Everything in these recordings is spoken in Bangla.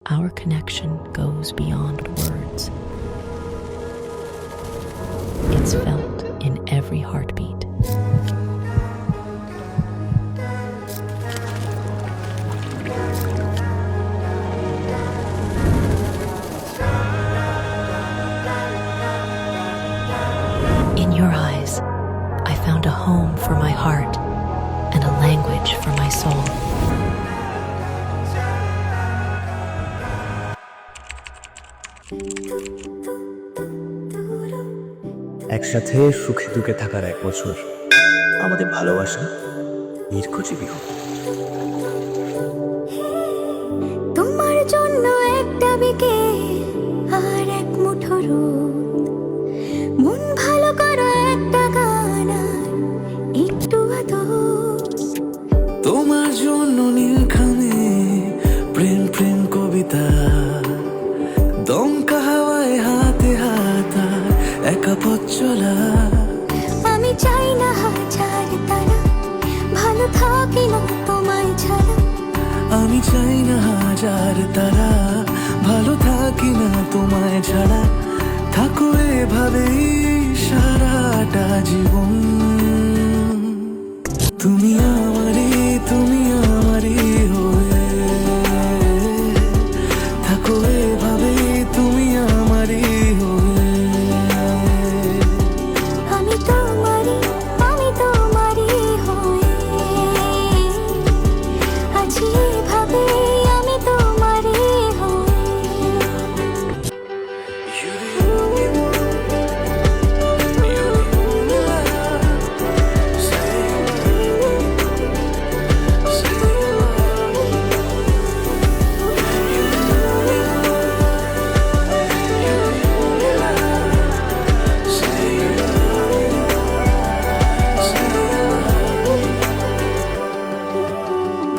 Our connection goes beyond words. It's felt in every heartbeat. In your eyes, I found a home for my heart and a language for my soul. একসাথে সুখে দুঃখে থাকার 1 বছর আমাদের ভালোবাসা দীর্ঘজীবী হোক। তোমার জন্য একটা বিকেল আর 1 মুঠো রোদ, মন ভালো করা একটা গান আর একটু আদর। তোমার জন্য নীলখামে প্রেম প্রেম কবিতা, দমকা হাওয়ায় হাতে হাতা একা পথ চলা। আমি চাই না হাজার তারা, ভালো থাকি না তোমায় ছাড়া। আমি চাই না হাজার তারা, ভালো থাকি না তোমায় ছাড়া। থাকো এভাবেই সারাটা জীবন। তুমি আমারই হয়ে থাকো এভাবেই, তুমি আমারই হয়ে। আমি তোমারই হয়ে আছি এভাবে, আমি তোমারই হয়ে।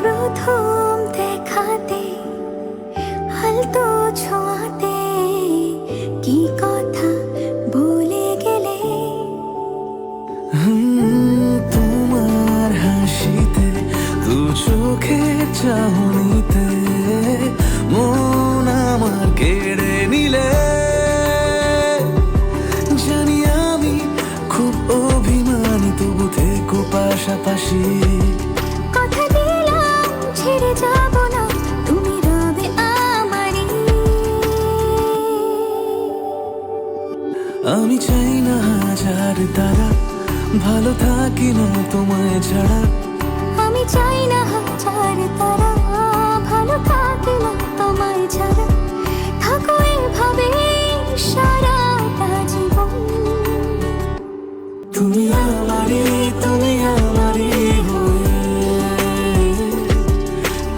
প্রথম দেখাতে হালতো ছোঁয়াতে কি কথা বলে গেলে। তোমার হাসিতে, দু চোখের চাহনিতে মন আমার কেড়ে নিলে। জানি আমি খুব অভিমানী, তবু থেকো পাশাপাশি। কথা দিলাম ছেড়ে যাব না, তুমি রবে আমারই। আমি চাই না হাজার তারা, ভালো থাকি না তোমায় ছাড়া। আমি চাই না হাজার তারা, ভালো থাকি না তোমায় ছাড়া। থাকো এভাবে সারাটা জীবন। তুমি আমারই হয়ে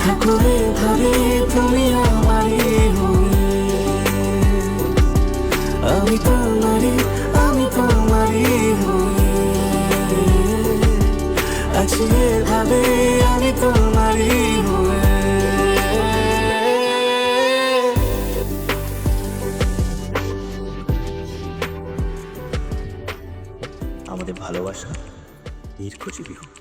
থাকো এভাবে, তুমি আমারই হয়ে। আমি তোমারই হয়ে আছি এভাবে, আমি তোমারই হয়ে। আমাদের ভালোবাসা দীর্ঘজীবী হোক।